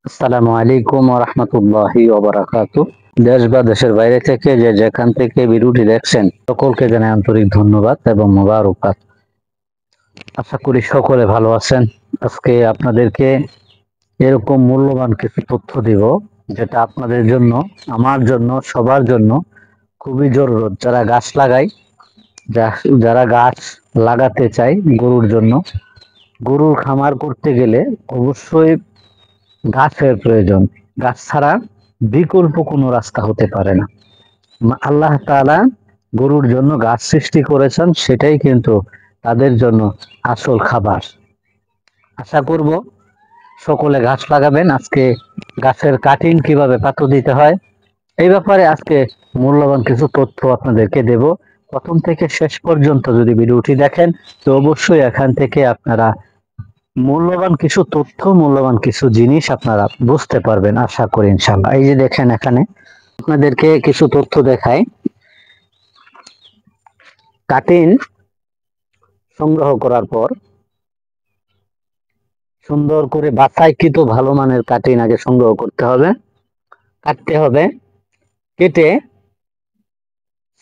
আসসালামু আলাইকুম ওয়া রাহমাতুল্লাহি ওয়া বারাকাতুহু। দেশ বা দেশের বাইরে থেকে যে যেখান থেকে ভিডিওটি দেখছেন সকলকে জানাই আন্তরিক ধন্যবাদ এবং মোবারকবাদ। আশা করি সকলে ভালো আছেন। আজকে আপনাদেরকে এরকম মূল্যবান কিছু তথ্য দিব যেটা আপনাদের জন্য, আমার জন্য, সবার জন্য খুবই জরুরত। যারা গাছ লাগায়, যারা গাছ লাগাতে চায় গরুর জন্য, গরুর খামার করতে গেলে অবশ্যই গাছের প্রয়োজন। গাছ ছাড়া বিকল্প কোনো রাস্তা হতে পারে না। আল্লাহ তাআলা গরুর জন্য গাছ সৃষ্টি করেছেন, সেটাই কিন্তু তাদের জন্য আসল খাবার। আশা করব সকলে গাছ লাগাবেন। আজকে গাছের কাটিং কিভাবে পাতা দিতে হয় এই ব্যাপারে আজকে মূল্যবান কিছু তথ্য আপনাদেরকে দেব। প্রথম থেকে শেষ পর্যন্ত যদি ভিডিওটি দেখেন তো অবশ্যই এখান থেকে আপনারা মূল্যবান কিছু তথ্য, মূল্যবান কিছু জিনিস আপনারা বুঝতে পারবেন আশা করি ইনশাআল্লাহ। এই যে দেখেন, এখানে আপনাদেরকে কিছু তথ্য দেখাই। কাটিং সংগ্রহ করার পর সুন্দর করে বাছাইকৃত ভালো মানের কাটিং আগে সংগ্রহ করতে হবে, কাটতে হবে। কেটে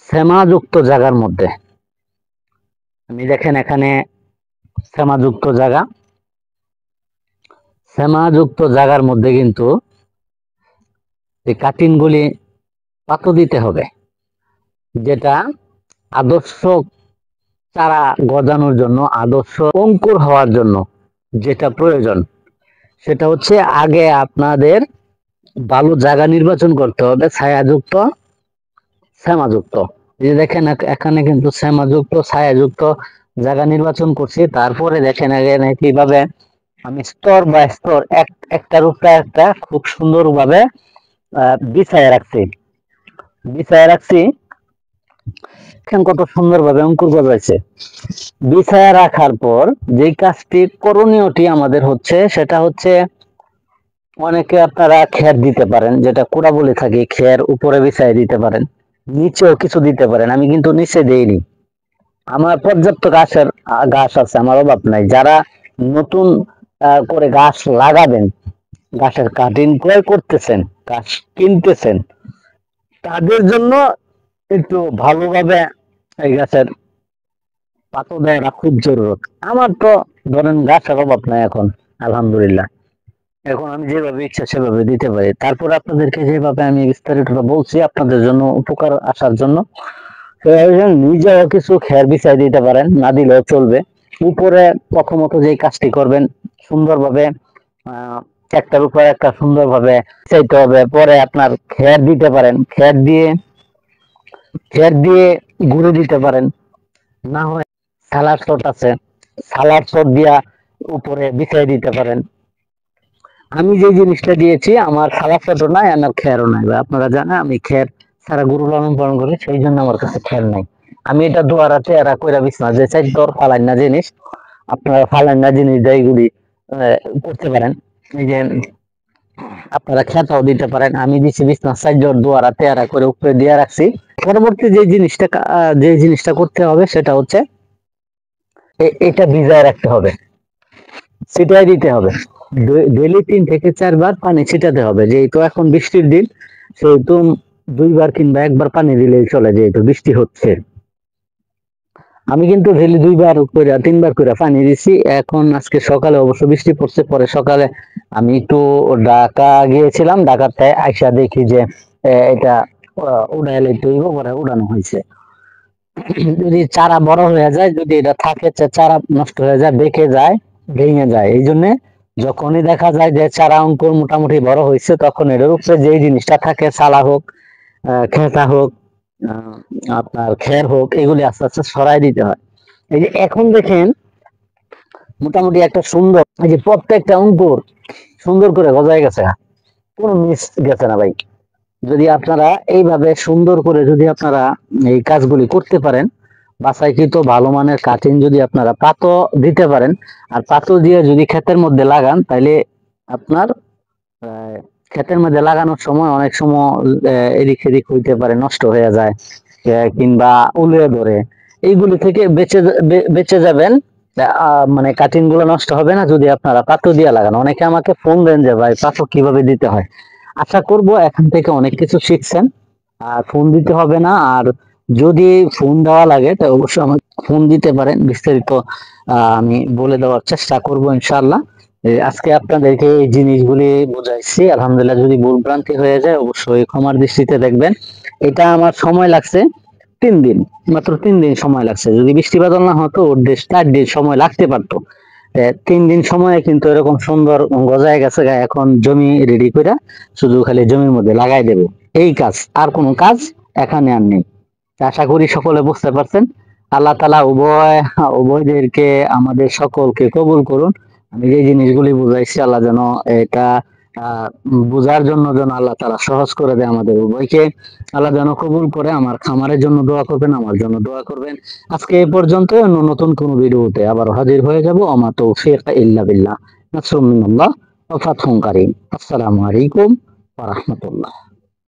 শ্যামাযুক্ত জায়গার মধ্যে, আমি দেখেন এখানে শ্যামাযুক্ত জায়গা, শ্যামাযুক্ত জায়গার মধ্যে কিন্তু এই কাটিং গুলি পাতা দিতে হবে, যেটা আদর্শ চারা গজানোর জন্য, আদর্শ অঙ্কুর হওয়ার জন্য যেটা প্রয়োজন সেটা হচ্ছে আগে আপনাদের ভালো জায়গা নির্বাচন করতে হবে, ছায়াযুক্ত, শ্যামাযুক্ত। এই যে দেখেন এখানে কিন্তু শ্যামাযুক্ত, ছায়াযুক্ত জায়গা নির্বাচন করছি। তারপরে দেখেন এখানে কিভাবে আমি স্তর বা স্তর একটার উপরে একটা খুব সুন্দর ভাবে বিছায় রাখছি, বিছায় রাখছি। দেখেন কত সুন্দর ভাবে অঙ্কুর গজাইছে। বিছায়া রাখার পর যে কাজটি করণীয়টি আমাদের হচ্ছে সেটা হচ্ছে, অনেকে আপনারা খের দিতে পারেন, যেটা কুড়া বলে থাকি, খের উপরে বিছাই দিতে পারেন, নিচেও কিছু দিতে পারেন। আমি কিন্তু নিচে দেইনি, আমার পর্যাপ্ত গাছ আছে, আমার অভাব নাই। যারা নতুন করে গাছ লাগাবেন, গাছের কাটিং ক্রয় করতেছেন, গাছ কিনতেছেন, তাদের জন্য একটু ভালোভাবে এই গাছের পাতা দেওয়াটা খুব জরুরত। আমার তো ধরেন গাছের অভাব নাই এখন, আলহামদুলিল্লাহ। এখন আমি যেভাবে ইচ্ছা সেভাবে দিতে পারি। তারপর আপনাদেরকে যেভাবে আমি বিস্তারিত বলছি আপনাদের জন্য উপকার আসার জন্য, নিজেও কিছু খের বিছাই দিতে পারেন, না দিলেও চলবে। উপরে প্রথমত যে কাজটি করবেন, সুন্দরভাবে একটার উপর একটা সুন্দরভাবে চাইতে হবে। পরে আপনার খের দিতে পারেন, খের দিয়ে গুঁড়ো দিতে পারেন, না হয় সালার শট আছে, সালার শট দিয়া উপরে বিছাই দিতে পারেন। আমি যে জিনিসটা দিয়েছি, আমার সালার শটও নাই, আমার খেরও নাই। আপনারা জানেন আমি খের সারা গরু লালন পালন করি, সেই জন্য আমার কাছে খের নাই। আমি এটা দোয়ারাতে এরা কইরা বিছনা যে চাইতর ফালাইন না জিনিস, আপনারা ফালাইন না জিনিস দিয়ে এগুলি করতে পারেন। এই যে আপনারা খেতাও দিতে পারেন। আমি দিচ্ছি বিছনা চাইজর দোয়ারাতে এরা করে উপরে দিয়ে রাখছি। পরবর্তী যে জিনিসটা করতে হবে সেটা হচ্ছে এটা ভিজায় রাখতে হবে, ছিটাই দিতে হবে। ডেইলি 3 থেকে 4 বার পানি ছিটাতে হবে। যেহেতু এখন বৃষ্টির দিন, সেহেতু 2 বার কিংবা 1 বার পানি দিলেই চলে, যেহেতু বৃষ্টি হচ্ছে। আমি কিন্তু ডেইলি 2 বার করে 3 বার করে পানি দিছি। এখন আজকে সকালে অবশ্য বৃষ্টি পড়ছে, পরে সকালে আমি একটু ঢাকা গিয়েছিলাম, ঢাকাতে আইসা দেখি যে এটা উড়াইলে তৈব করে উড়ানো হয়েছে। যদি চারা বড় হয়ে যায়, যদি এটা থাকে চারা নষ্ট হয়ে যায়, বেঁকে যায়, ভেঙে যায়। এই জন্য যখনই দেখা যায় যে চারা অঙ্কুর মোটামুটি বড় হয়েছে, তখন এটার উপরে যে জিনিসটা থাকে, চালা হোক, খেতা হোক, আপনার খের হোক, এগুলি আস্তে আস্তে সরাই দিতে হয়। এই যে এখন দেখেন মোটামুটি একটা সুন্দর, এই যে প্রত্যেকটা অঙ্কুর সুন্দর করে গজায় গেছে, কোনো মিস গেছে না ভাই। যদি আপনারা এইভাবে সুন্দর করে যদি আপনারা এই কাজগুলি করতে পারেন, বাছাইকৃত ভালো মানের কাটিং যদি আপনারা পাতো দিতে পারেন, আর পাতো দিয়ে যদি ক্ষেতের মধ্যে লাগান, তাহলে আপনার ক্ষেতের মধ্যে লাগানোর সময় অনেক সময় এদিক সেদিক হইতে পারে, নষ্ট হয়ে যায় কিংবা উলিয়ে ধরে, এইগুলি থেকে বেঁচে যাবেন। মানে কাটিং গুলো নষ্ট হবে না যদি আপনারা পাথর দিয়ে লাগান। অনেকে আমাকে ফোন দেন যে ভাই পাথর কিভাবে দিতে হয়। আশা করব এখান থেকে অনেক কিছু শিখছেন, আর ফোন দিতে হবে না। আর যদি ফোন দেওয়া লাগে তো অবশ্যই আমাকে ফোন দিতে পারেন, বিস্তারিত আমি বলে দেওয়ার চেষ্টা করব ইনশাআল্লাহ। আজকে আপনাদেরকে এই জিনিসগুলি বুঝাইছি, আলহামদুলিল্লাহ। যদি ভুল ভ্রান্তি হয়ে যায় অবশ্যই ক্ষমার দৃষ্টিতে দেখবেন। এটা আমার সময় লাগছে 3 দিন, মাত্র 3 দিন সময় লাগছে। যদি বৃষ্টি বাদল না হতো ওর 4 দিন সময় লাগতে পারতো। 3 দিন সময়ে কিন্তু এরকম সুন্দর গজায় গেছে। এখন জমি রেডি করে শুধু খালি জমির মধ্যে লাগাই দেব, এই কাজ, আর কোনো কাজ এখানে আর নেই। আশা করি সকলে বুঝতে পারছেন। আল্লাহ তাআলা উভয়দেরকে, আমাদের সকলকে কবুল করুন। আমি যে জিনিসগুলি বুঝাইছি আল্লাহ যেন এটা বুঝার জন্য যেন আল্লাহ তাআলা সহজ করে দেয় আমাদের উভয়কে। আল্লাহ যেন কবুল করে। আমার খামারের জন্য দোয়া করবেন, আমার জন্য দোয়া করবেন। আজকে এই পর্যন্ত। অন্য নতুন কোন ভিডিওতে আবার হাজির হয়ে যাব। আমা তৌফিক ইল্লা বিল্লাহ। নাসরুম মিনাল্লাহ ওয়া ফাতহুন কারীম। আসসালামু আলাইকুম ওয়া রাহমাতুল্লাহ।